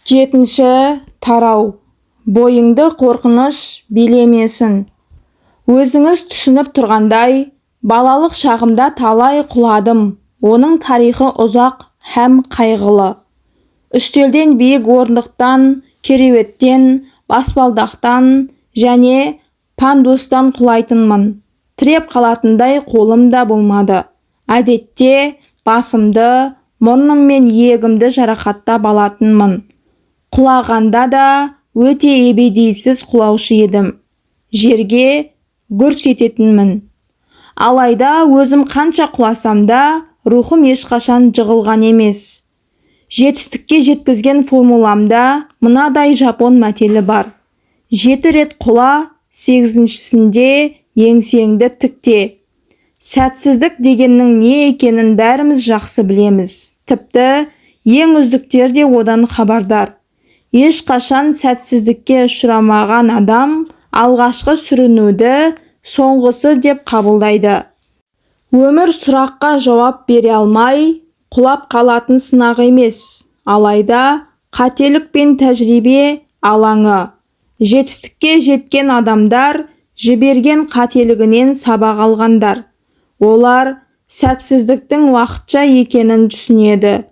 Жетінші тарау. Бойыңды қорқыныш билемесін. Өзіңіз түсініп тұрғандай, балалық шағымда талай құладым. Оның тарихы ұзақ һәм қайғылы. Үстелден, биік орындықтан, кереуеттен, баспалдақтан және пандустан құлайтынмын. Тіреп қалатындай қолым да болмады. Әдетте басымды, мұрным мен иегімді жарақаттап алатынмын. Құлағанда да өте ебедейсіз құлаушы едім. Жерге гүрс ететінмін. Алайда өзім қанша құласам да рухым ешқашан жығылған емес. Жетістікке жеткізген формуламда мынадай жапон мәтелі бар. 7 рет құла, 8-шісінде еңсеңді тікте. Сәтсіздік дегеннің не екенін бәріміз жақсы білеміз. Тіпті ең үздіктер де одан хабардар. Ешқашан сәтсіздікке ұшырамаған адам алғашқы сүрінуді соңғысы деп қабылдайды. Өмір сұраққа жауап бере алмай, құлап қалатын сынақ емес, алайда қателік пен тәжірибе алаңы. Жетістікке жеткен адамдар жіберген қателігінен сабақ алғандар. Олар сәтсіздіктің уақытша екенін түсінеді.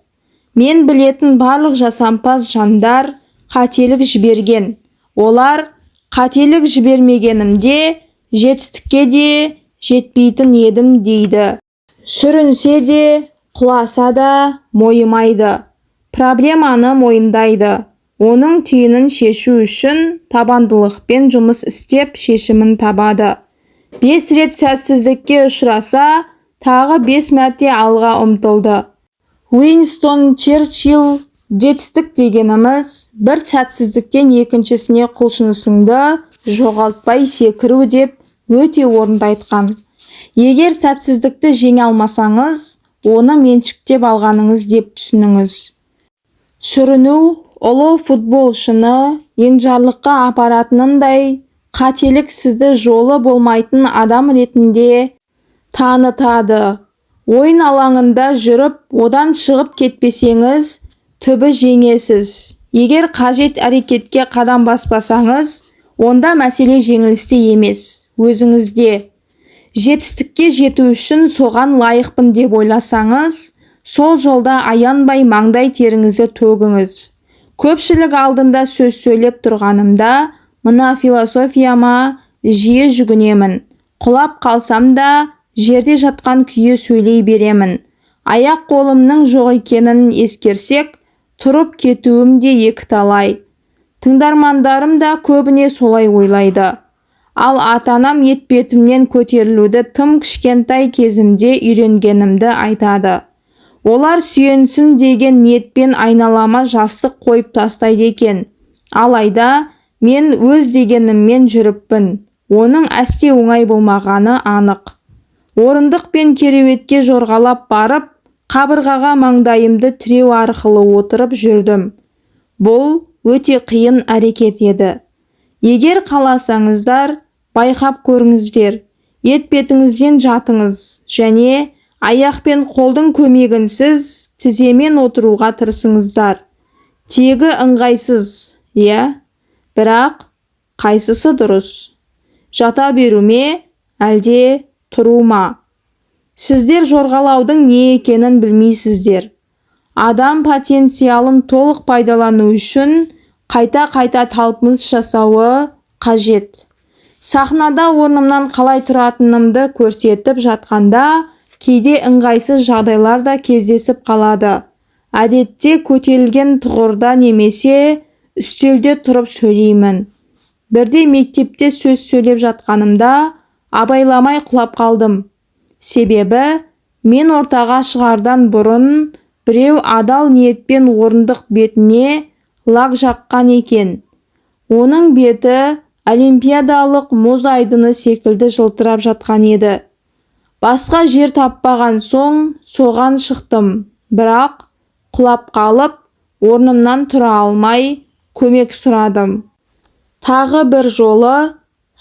Мен білетін барлық жасампаз жандар қателік жіберген. Олар қателік жібермегенімде жетістікке де жетпейтін едім дейді. Сүрінсе де, құласа да мойымайды. Проблеманы мойындайды. Оның түйінін шешу үшін табандылықпен жұмыс істеп шешімін табады. 5 рет сәтсіздікке ұшыраса, тағы 5 мәрте алға ұмтылды. Уинстон Черчилл: жетістік дегеніміз бір сәтсіздіктен екіншісіне құлшынысыңды жоғалтпай секіру деп өте орынды айтқан. Егер сәтсіздікті жеңе алмасаңыз, оны меншіктеп алғаныңыз деп түсініңіз. Сүріну ұлы футболшыны енжарлыққа апаратындай, қателік сізді жолы болмайтын адам ретінде танытады. Ойын алаңында жүріп, одан шығып кетпесеңіз, түбі жеңесіз. Егер қажет әрекетке қадам баспасаңыз, онда мәселе жеңілісте емес, өзіңізде. Жетістікке жету үшін соған лайықпын деп ойласаңыз, сол жолда аянбай маңдай теріңізді төгіңіз. Көпшілік алдында сөз сөйлеп тұрғанымда, мына философияма жиі жүгінемін. Құлап қалсам да, жерде жатқан күйі сөйлей беремін. Аяқ қолымның жоқ екенін ескерсек, тұрып кетуім де екіталай. Тыңдармандарым да көбіне солай ойлайды. Ал ата-анам етпетімнен көтерілуді тым кішкентай кезімде үйренгенімді айтады. Олар сүйенсін деген ниетпен айналама жастық қойып тастайды екен. Алайда мен өз дегеніммен жүріппін. Оның әсте оңай болмағаны анық. Орындық пен кереуетке жорғалап барып, қабырғаға маңдайымды тіреу арқылы отырып жүрдім. Бұл өте қиын әрекет еді. Егер қаласаңыздар, байқап көріңіздер. Етпетіңізден жатыңыз және аяқ пен қолдың көмегінсіз тіземен отыруға тырысыңыздар. Тегі ыңғайсыз, бірақ қайсысы дұрыс? Жата беру ме, әлде тұру ма? Сіздер жорғалаудың не екенін білмейсіздер. Адам потенциалын толық пайдалану үшін қайта-қайта талпыныс жасауы қажет. Сахнада орнымнан қалай тұратынымды көрсетіп жатқанда, кейде ыңғайсыз жағдайлар да кездесіп қалады. Әдетте көтерілген тұғырда немесе үстелде тұрып сөйлеймін. Бірде мектепте сөз сөйлеп жатқанымда абайламай құлап қалдым. Себебі мен ортаға шығардан бұрын біреу адал ниетпен орындық бетіне лак жаққан екен. Оның беті олимпиадалық мұз айдыны секілді жылтырап жатқан еді. Басқа жер таппаған соң соған шықтым, бірақ құлап қалып, орнымнан тұра алмай көмек сұрадым. Тағы бір жолы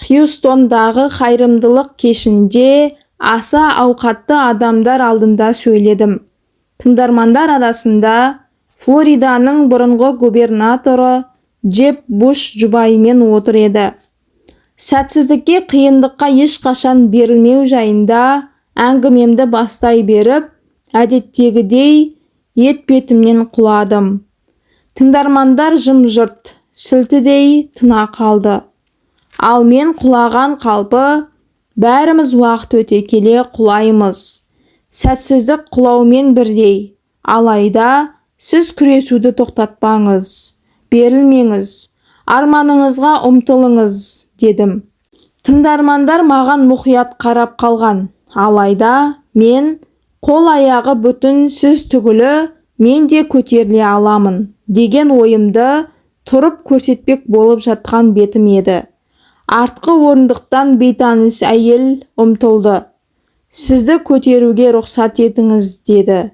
Хьюстондағы қайырымдылық кешінде аса ауқатты адамдар алдында сөйледім. Тыңдармандар арасында Флориданың бұрынғы губернаторы Джеб Буш жұбайымен отыр еді. Сәтсіздікке, қиындыққа ешқашан берілмеу жайында әңгімемді бастай беріп, әдеттегідей етпетімнен құладым. Тыңдармандар жым-жырт, сілтідей тына қалды. Ал мен құлаған қалпы, бәріміз уақыт өте келе құлаймыз. Сәтсіздік құлаумен бірдей. Алайда сіз күресуді тоқтатпаңыз, берілмеңіз, арманыңызға ұмтылыңыз, дедім. Тыңдармандар маған мұқият қарап қалған. Алайда мен қол-аяғы бүтін сіз түгілі мен де көтеріле аламын деген ойымды тұрып көрсетпек болып жатқан бетім еді. Артқы орындықтан бейтаныс әйел ұмтылды. Сізді көтеруге рұқсат етіңіз, деді.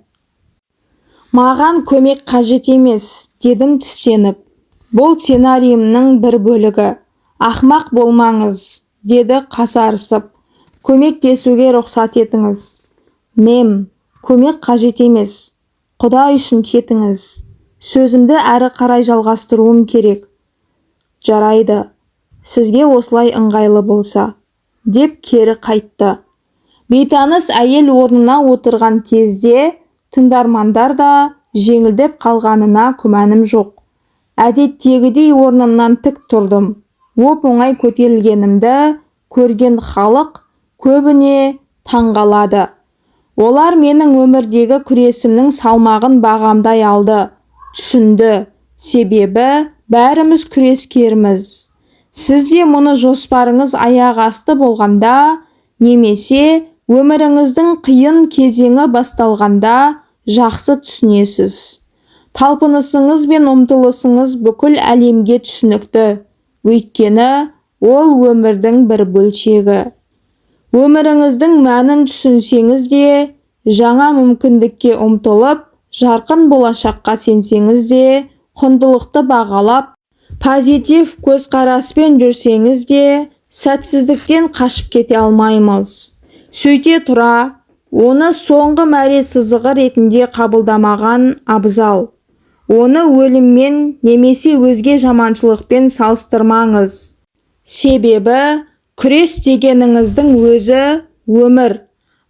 Маған көмек қажет емес, дедім тістеніп. Бұл сценариімнің бір бөлігі. Ақмақ болмаңыз, деді қасарысып. Көмектесуге рұқсат етіңіз. Көмек қажет емес. Құдай үшін кетіңіз. Сөзімді әрі қарай жалғастыруым керек. Жарайды, сізге осылай ыңғайлы болса, деп кері қайтты. Бейтаныс әйел орнына отырған кезде тыңдармандар да жеңілдеп қалғанына күмәнім жоқ. Әдеттегідей орнымнан тік тұрдым. Оп-оңай көтерілгенімді көрген халық көбіне таңғалады. Олар менің өмірдегі күресімнің салмағын бағамдай алды, түсінді. Себебі бәріміз күрескерміз. Сіз де мұны жоспарыңыз аяқ асты болғанда, немесе өміріңіздің қиын кезеңі басталғанда жақсы түсінесіз. Талпынысыңыз бен ұмтылысыңыз бүкіл әлемге түсінікті. Өйткені ол өмірдің бір бөлшегі. Өміріңіздің мәнін түсінсеңіз де, жаңа мүмкіндікке ұмтылып, жарқын болашаққа сенсеңіз де, құндылықты бағалап, позитив көзқараспен жүрсеңіз де, сәтсіздіктен қашып кете алмаймыз. Сөйте тұра, оны соңғы мәре сызығы ретінде қабылдамаған абзал. Оны өліммен немесе өзге жаманшылықпен салыстырмаңыз. Себебі күрес дегеніңіздің өзі өмір.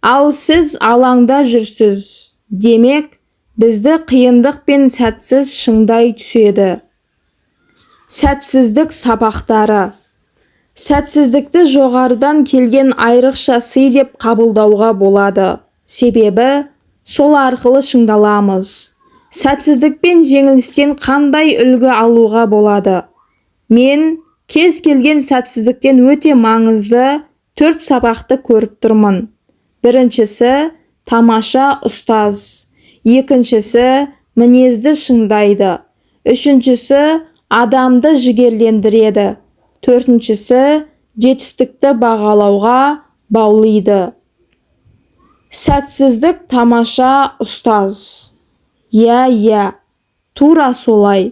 Ал сіз алаңда жүрсіз. Демек, бізді қиындық пен сәтсіз шыңдай түседі. Сәтсіздік сабақтары. Сәтсіздікті жоғарыдан келген айрықша сый деп қабылдауға болады. Себебі сол арқылы шыңдаламыз. Сәтсіздік пен жеңілістен қандай үлгі алуға болады? Мен кез келген сәтсіздіктен өте маңызды 4 сабақты көріп тұрмын. Біріншісі тамаша ұстаз. Екіншісі мінезді шыңдайды. Үшіншісі адамды жігерлендіреді. Төртіншісі жетістікті бағалауға баулиды. Сәтсіздік тамаша ұстаз. Иә, тура солай.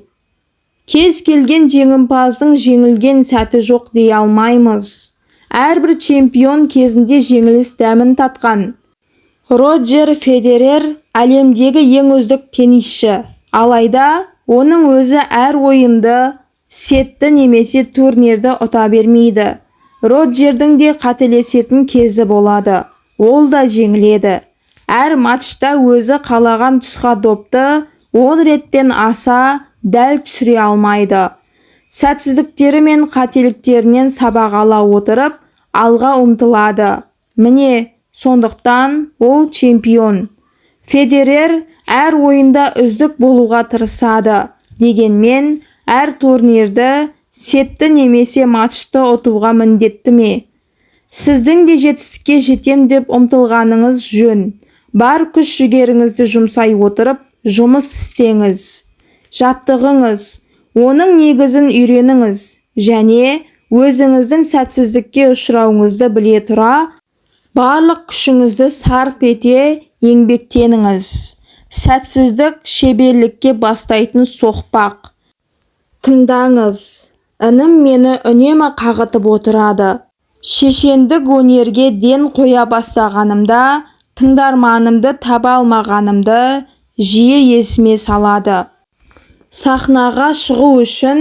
Кез келген жеңімпаздың жеңілген сәті жоқ дей алмаймыз. Әрбір чемпион кезінде жеңіліс дәмін татқан. Роджер Федерер әлемдегі ең үздік теннисші. Алайда оның өзі әр ойынды, сетті немесе турнирді ұта бермейді. Роджердің де қателесетін кезі болады. Ол да жеңіледі. Әр матчта өзі қалаған тұсқа допты 10 реттен аса дәл түсіре алмайды. Сәтсіздіктері мен қателіктерінен сабақ ала отырып, алға ұмтылады. Міне, сондықтан ол чемпион. Федерер әр ойында үздік болуға тырысады. Дегенмен, әр турнирді, сетті немесе матчты ұтуға міндетті ме? Сіздің де жетістікке жетем деп ұмтылғаныңыз жөн. Бар күш жігеріңізді жұмсай отырып, жұмыс істеңіз. Жаттығыңыз, оның негізін үйреніңіз және өзіңіздің сәтсіздікке ұшырауыңызды біле тұра, барлық күшіңізді сарп ете еңбектеніңіз. Сәтсіздік шеберлікке бастайтын соқпақ. Тыңдаңыз, інім мені үнемі қағытып отырады. Шешендік өнерге ден қоя бастағанымда, тыңдарманымды таба алмағанымды жиі есіме салады. Сахнаға шығу үшін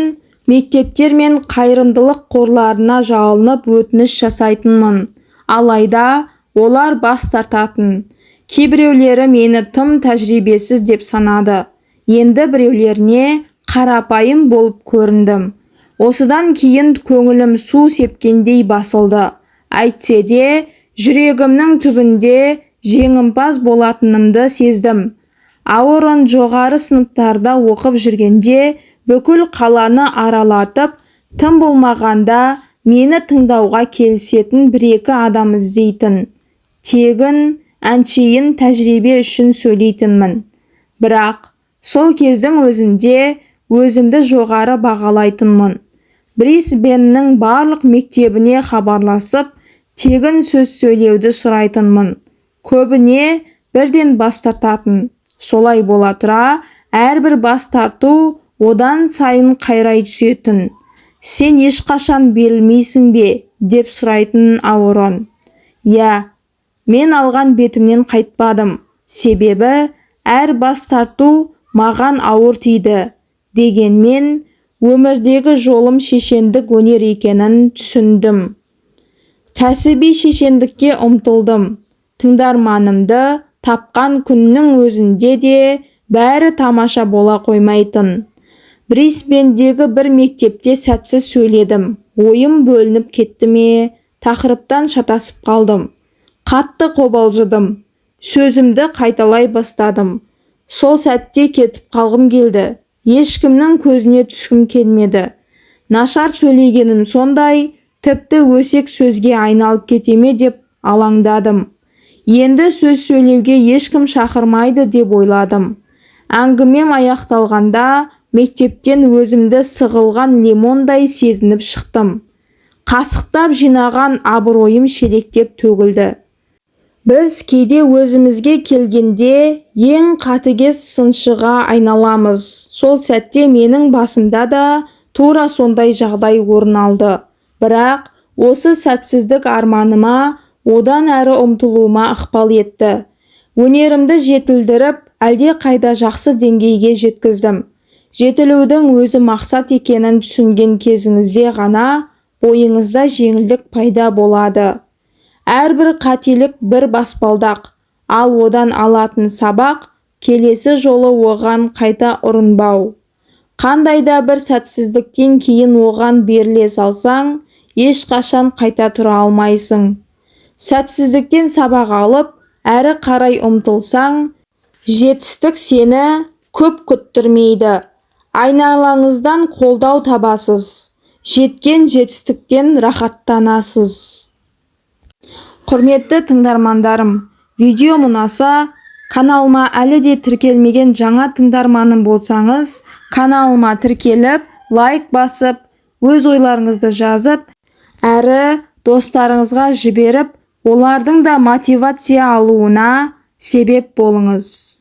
мектептер мен қайырымдылық қорларына жалынып өтініш жасайтынмын. Алайда олар бас тартатын. Кейбіреулері мені тым тәжірибесіз деп санады. Енді біреулеріне қарапайым болып көріндім. Осыдан кейін көңілім су сепкендей басылды. Әйтсе де, жүрегімнің түбінде жеңімпаз болатынымды сездім. Аурон жоғары сыныптарда оқып жүргенде бүкіл қаланы аралатып, тым болмағанда мені тыңдауға келісетін бір-екі адам іздейтін. Тегін, әншейін тәжірибе үшін сөйлейтінмін. Бірақ сол кездің өзінде өзімді жоғары бағалайтынмын. Брисбеннің барлық мектебіне хабарласып, тегін сөз сөйлеуді сұрайтынмын. Көбіне бірден бас тартатын. Солай бола тұра, әрбір бас тарту одан сайын қайрай түсетін. Сен ешқашан берілмейсің бе? Деп сұрайтын Аурон. Я, мен алған бетімнен қайтпадым. Себебі әр бас тарту маған ауыр тиді. Дегенмен, өмірдегі жолым шешендік өнер екенін түсіндім. Кәсіби шешендікке ұмтылдым. Тыңдарманымды тапқан күннің өзінде де бәрі тамаша бола қоймайтын. Брисбендегі бір мектепте сәтсіз сөйледім. Ойым бөлініп кетті ме? Тақырыптан шатасып қалдым. Қатты қобалжыдым. Сөзімді қайталай бастадым. Сол сәтте кетіп қалғым келді. Ешкімнің көзіне түскім келмеді. Нашар сөйлегенім сондай, тіпті өсек сөзге айналып кетеме деп алаңдадым. Енді сөз сөйлеуге ешкім шақырмайды деп ойладым. Әңгімем аяқталғанда мектептен өзімді сығылған лимондай сезініп шықтым. Қасықтап жинаған абыройым шелектеп төгілді. Біз кейде өзімізге келгенде ең қатыгез сыншыға айналамыз. Сол сәтте менің басымда да тура сондай жағдай орын алды. Бірақ осы сәтсіздік арманыма одан әрі ұмтылуыма ықпал етті. Өнерімді жетілдіріп, әлде қайда жақсы деңгейге жеткіздім. Жетілудің өзі мақсат екенін түсінген кезіңізде ғана бойыңызда жеңілдік пайда болады. Әрбір қателік бір баспалдақ, ал одан алатын сабақ келесі жолы оған қайта ұрынбау. Қандай да бір сәтсіздіктен кейін оған беріле салсаң, ешқашан қайта тұра алмайсың. Сәтсіздіктен сабақ алып, әрі қарай ұмтылсаң, жетістік сені көп күттірмейді. Айналаңыздан қолдау табасыз. Жеткен жетістіктен рахаттанасыз. Құрметті тыңдармандарым, видео ұнаса, каналыма әлі де тіркелмеген жаңа тыңдарманым болсаңыз, каналыма тіркеліп, лайк басып, өз ойларыңызды жазып, әрі достарыңызға жіберіп, олардың да мотивация алуына себеп болыңыз.